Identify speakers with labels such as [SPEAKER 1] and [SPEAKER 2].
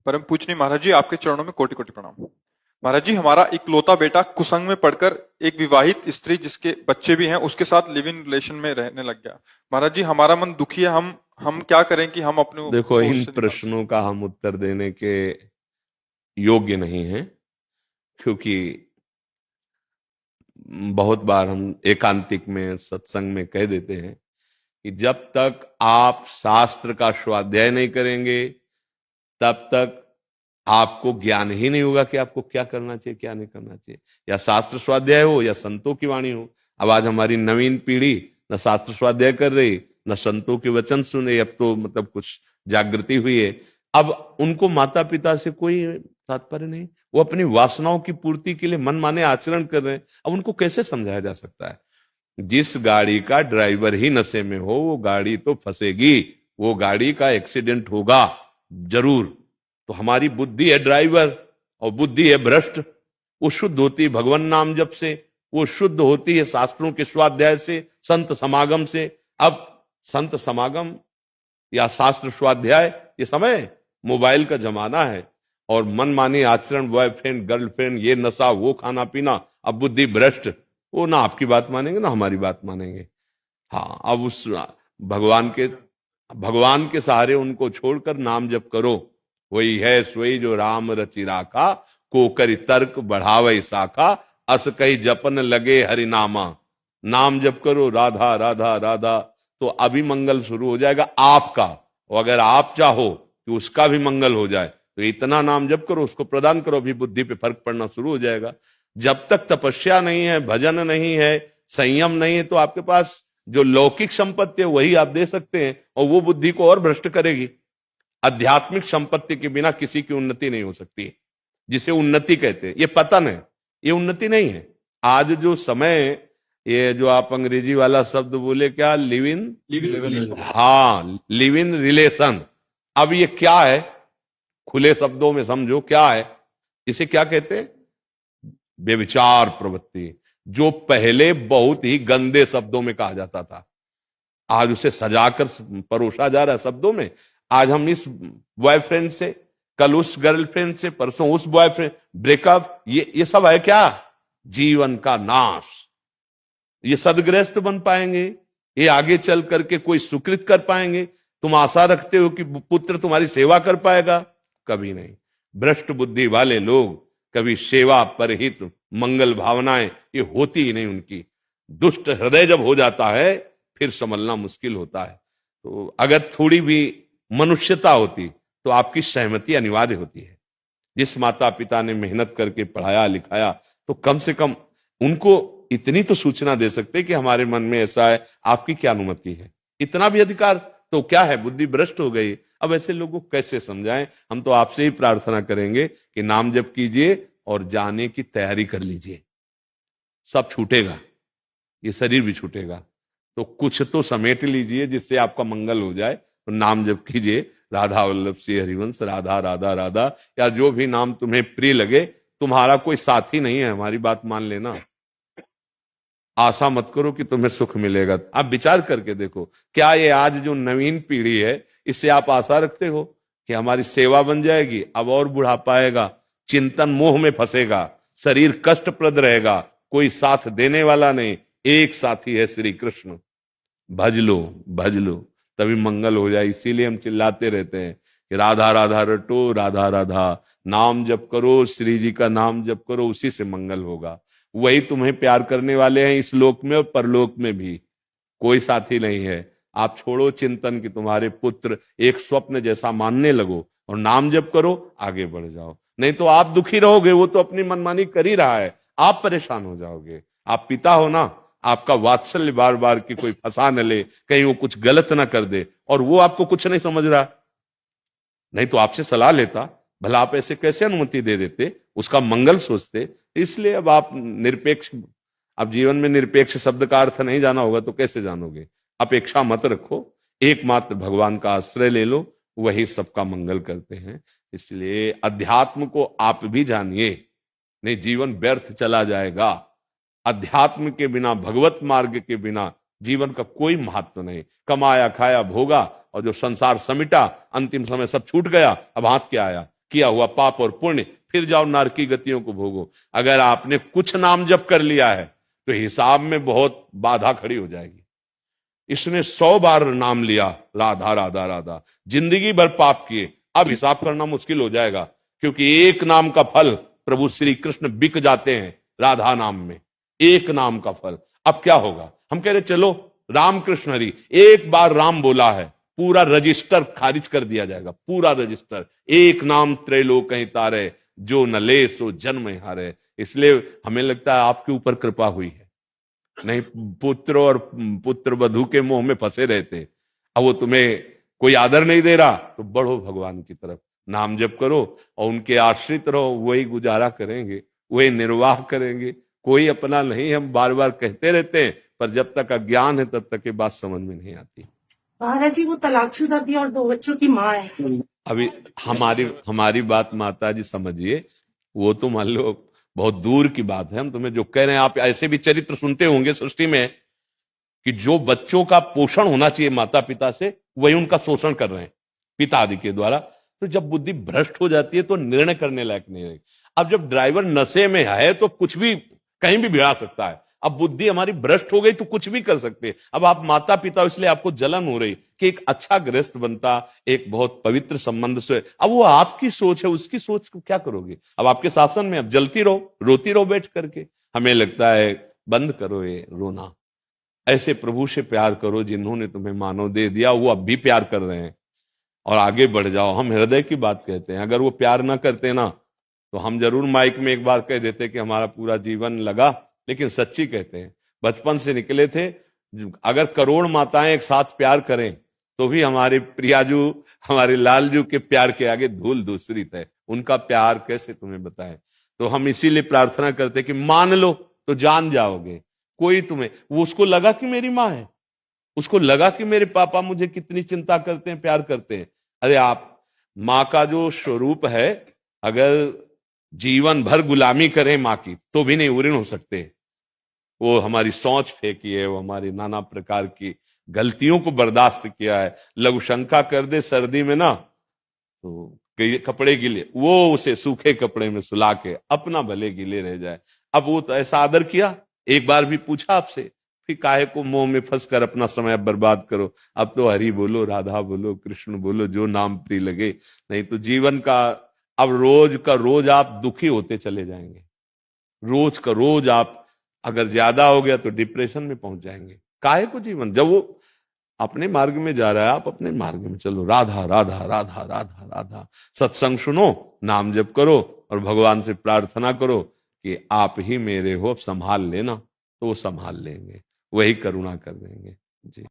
[SPEAKER 1] परम पूजनीय महाराज जी, आपके चरणों में कोटि कोटि प्रणाम। महाराज जी, हमारा इकलौता बेटा कुसंग में पढ़कर एक विवाहित स्त्री जिसके बच्चे भी हैं उसके साथ लिव इन रिलेशन में रहने लग गया। महाराज जी, हमारा मन दुखी है। हम क्या करें कि हम अपने
[SPEAKER 2] देखो, इन प्रश्नों का हम उत्तर देने के योग्य नहीं हैं, क्योंकि बहुत बार हम एकांतिक में सत्संग में कह देते हैं कि जब तक आप शास्त्र का स्वाध्याय नहीं करेंगे तब तक आपको ज्ञान ही नहीं होगा कि आपको क्या करना चाहिए, क्या नहीं करना चाहिए। या शास्त्र स्वाध्याय हो या संतों की वाणी हो। अब आज हमारी नवीन पीढ़ी न शास्त्र स्वाध्याय कर रही, न संतों के वचन सुने। अब तो मतलब कुछ जागृति हुई है। अब उनको माता पिता से कोई तात्पर्य नहीं, वो अपनी वासनाओं की पूर्ति के लिए मनमाने आचरण कर रहे हैं। अब उनको कैसे समझाया जा सकता है? जिस गाड़ी का ड्राइवर ही नशे में हो वो गाड़ी तो फंसेगी, वो गाड़ी का एक्सीडेंट होगा जरूर। तो हमारी बुद्धि है ड्राइवर और बुद्धि है भ्रष्ट। वो शुद्ध होती है भगवान नाम जप से, वो शुद्ध होती है शास्त्रों के स्वाध्याय से, संत समागम से। अब संत समागम या शास्त्र स्वाध्याय, ये समय मोबाइल का जमाना है और मनमानी आचरण, बॉयफ्रेंड गर्लफ्रेंड, ये नशा, वो खाना पीना। अब बुद्धि भ्रष्ट, वो ना आपकी बात मानेंगे ना हमारी बात मानेंगे। हाँ, अब उस भगवान के सहारे उनको छोड़कर नाम जप करो। वही है सोई जो राम रचि राखा, को करि तर्क बढ़ावे साखा, अस कही जपन लगे हरिनामा। नाम जप करो, राधा राधा राधा, तो अभी मंगल शुरू हो जाएगा आपका। और अगर आप चाहो कि उसका भी मंगल हो जाए तो इतना नाम जप करो, उसको प्रदान करो, अभी बुद्धि पे फर्क पड़ना शुरू हो जाएगा। जब तक तपस्या नहीं है, भजन नहीं है, संयम नहीं है, तो आपके पास जो लौकिक संपत्ति है वही आप दे सकते हैं और वो बुद्धि को और भ्रष्ट करेगी। आध्यात्मिक संपत्ति के बिना किसी की उन्नति नहीं हो सकती, जिसे उन्नति कहते हैं। ये पतन है, ये उन्नति नहीं है। आज जो समय, ये जो आप अंग्रेजी वाला शब्द बोले, क्या, लिव इन, हाँ, लिव इन रिलेशन। अब ये क्या है, खुले शब्दों में समझो क्या है। इसे क्या कहते हैं? व्यभिचार प्रवृत्ति, जो पहले बहुत ही गंदे शब्दों में कहा जाता था, आज उसे सजाकर परोसा जा रहा है शब्दों में। आज हम इस बॉयफ्रेंड से, कल उस गर्लफ्रेंड से, परसों उस बॉयफ्रेंड, ब्रेकअप, ये सब है क्या? जीवन का नाश। ये सदगृहस्थ बन पाएंगे? ये आगे चल करके कोई सुकृत कर पाएंगे? तुम आशा रखते हो कि पुत्र तुम्हारी सेवा कर पाएगा? कभी नहीं। भ्रष्ट बुद्धि वाले लोग कभी सेवा, परहित, मंगल भावनाएं ये होती ही नहीं उनकी। दुष्ट हृदय जब हो जाता है फिर संभलना मुश्किल होता है। तो अगर थोड़ी भी मनुष्यता होती तो आपकी सहमति अनिवार्य होती है। जिस माता पिता ने मेहनत करके पढ़ाया लिखाया, तो कम से कम उनको इतनी तो सूचना दे सकते कि हमारे मन में ऐसा है, आपकी क्या अनुमति है? इतना भी अधिकार तो क्या है? बुद्धि भ्रष्ट हो गई। अब ऐसे लोगों को कैसे समझाएं? हम तो आपसे ही प्रार्थना करेंगे कि नाम जप कीजिए और जाने की तैयारी कर लीजिए। सब छूटेगा, ये शरीर भी छूटेगा, तो कुछ तो समेट लीजिए जिससे आपका मंगल हो जाए। तो नाम जप कीजिए, राधा वल्लभ श्री हरिवंश, राधा राधा राधा, या जो भी नाम तुम्हें प्रिय लगे। तुम्हारा कोई साथी नहीं है, हमारी बात मान लेना। आशा मत करो कि तुम्हें सुख मिलेगा। आप विचार करके देखो, क्या ये आज जो नवीन पीढ़ी है, इससे आप आशा रखते हो कि हमारी सेवा बन जाएगी? अब और बुढ़ापा आएगा, चिंतन मोह में फंसेगा, शरीर कष्टप्रद रहेगा, कोई साथ देने वाला नहीं। एक साथी है श्री कृष्ण, भज लो तभी मंगल हो जाए। इसीलिए हम चिल्लाते रहते हैं कि राधा राधा रटो, राधा राधा नाम जप करो, श्री जी का नाम जप करो, उसी से मंगल होगा। वही तुम्हें प्यार करने वाले हैं इस लोक में और परलोक में भी। कोई साथी नहीं है। आप छोड़ो चिंतन कि तुम्हारे पुत्र एक स्वप्न जैसा मानने लगो और नाम जप करो, आगे बढ़ जाओ। नहीं तो आप दुखी रहोगे, वो तो अपनी मनमानी कर ही रहा है, आप परेशान हो जाओगे। आप पिता हो ना, आपका वात्सल्य बार बार कि कोई फंसा न ले, कहीं वो कुछ गलत ना कर दे, और वो आपको कुछ नहीं समझ रहा। नहीं तो आपसे सलाह लेता, भला आप ऐसे कैसे अनुमति दे देते, उसका मंगल सोचते। इसलिए अब आप निरपेक्ष, अब जीवन में निरपेक्ष शब्द का अर्थ नहीं जाना होगा तो कैसे जानोगे? अपेक्षा मत रखो, एकमात्र भगवान का आश्रय ले लो, वही सबका मंगल करते हैं। इसलिए अध्यात्म को आप भी जानिए, नहीं जीवन व्यर्थ चला जाएगा। अध्यात्म के बिना, भगवत मार्ग के बिना जीवन का कोई महत्व नहीं। कमाया खाया भोगा और जो संसार समिटा, अंतिम समय सब छूट गया, अब हाथ क्या आया? किया हुआ पाप और पुण्य, फिर जाओ नारकी गतियों को भोगो। अगर आपने कुछ नाम जप कर लिया है तो हिसाब में बहुत बाधा खड़ी हो जाएगी। इसने 100 बार नाम लिया राधा राधा राधा, जिंदगी भर पाप किए, अब हिसाब करना मुश्किल हो जाएगा, क्योंकि एक नाम का फल प्रभु श्री कृष्ण बिक जाते हैं राधा नाम में, एक नाम का फल। अब क्या होगा? हम कह रहे चलो राम कृष्ण हरि, एक बार राम बोला है, पूरा रजिस्टर खारिज कर दिया जाएगा, पूरा रजिस्टर। एक नाम त्रैलोक कहीं तारे, जो न ले सो जन्म हारे। इसलिए हमें लगता है आपके ऊपर कृपा हुई है, नहीं पुत्र और पुत्र वधू के मोह में फंसे रहते। अब वो तुम्हें कोई आदर नहीं दे रहा तो बढ़ो भगवान की तरफ, नाम जप करो और उनके आश्रित रहो, वही गुजारा करेंगे, वही निर्वाह करेंगे। कोई अपना नहीं, हम बार बार कहते रहते हैं, पर जब तक अज्ञान है तब तक ये बात समझ में नहीं आती।
[SPEAKER 3] महाराज जी वो तलाकशुदा भी और 2 बच्चों की माँ है।
[SPEAKER 2] अभी हमारी बात माता जी समझिए, वो तो मान लो बहुत दूर की बात है। हम तुम्हें जो कह रहे हैं, आप ऐसे भी चरित्र सुनते होंगे सृष्टि में कि जो बच्चों का पोषण होना चाहिए माता पिता से, वही उनका शोषण कर रहे हैं पिता आदि के द्वारा। तो जब बुद्धि भ्रष्ट हो जाती है तो निर्णय करने लायक नहीं रही। अब जब ड्राइवर नशे में है तो कुछ भी कहीं भी भिड़ा सकता है। अब बुद्धि हमारी भ्रष्ट हो गई तो कुछ भी कर सकते हैं। अब आप माता पिता, इसलिए आपको जलन हो रही कि एक अच्छा गृहस्थ बनता, एक बहुत पवित्र संबंध से। अब वो आपकी सोच है, उसकी सोच को क्या करोगे? अब आपके शासन में, अब जलती रहो, रोती रहो बैठ करके। हमें लगता है बंद करो ये रोना, ऐसे प्रभु से प्यार करो जिन्होंने तुम्हें मानव दे दिया, वो अब भी प्यार कर रहे हैं, और आगे बढ़ जाओ। हम हृदय की बात कहते हैं, अगर वो प्यार ना करते ना तो हम जरूर माइक में एक बार कह देते कि हमारा पूरा जीवन लगा, लेकिन सच्ची कहते हैं, बचपन से निकले थे। अगर करोड़ माताएं एक साथ प्यार करें तो भी हमारे प्रियाजू, हमारे लालजू के प्यार के आगे धूल दूसरी है। उनका प्यार कैसे तुम्हें बताएं? तो हम इसीलिए प्रार्थना करते कि मान लो तो जान जाओगे। कोई तुम्हें, वो उसको लगा कि मेरी माँ है, उसको लगा कि मेरे पापा मुझे कितनी चिंता करते हैं, प्यार करते हैं। अरे आप माँ का जो स्वरूप है, अगर जीवन भर गुलामी करें माँ की तो भी नहीं उऋण हो सकते। वो हमारी सोच फेंकी है, वो हमारी नाना प्रकार की गलतियों को बर्दाश्त किया है। लघु शंका कर दे सर्दी में ना तो कपड़े गीले, वो उसे सूखे कपड़े में सुला के अपना भले गीले रह जाए। अब वो तो ऐसा आदर किया, एक बार भी पूछा आपसे, फिर काहे को मोह में फंसकर अपना समय बर्बाद करो। अब तो हरि बोलो, राधा बोलो, कृष्ण बोलो, जो नाम प्रिय लगे। नहीं तो जीवन का अब रोज का रोज आप दुखी होते चले जाएंगे। रोज का रोज आप अगर ज्यादा हो गया तो डिप्रेशन में पहुंच जाएंगे। काहे को जीवन? जब वो अपने मार्ग में जा रहा है, आप अपने मार्ग में चलो। राधा राधा राधा राधा राधा, सत्संग सुनो, नाम जप करो और भगवान से प्रार्थना करो कि आप ही मेरे हो, अब संभाल लेना। तो वो संभाल लेंगे, वही करुणा कर देंगे। जी।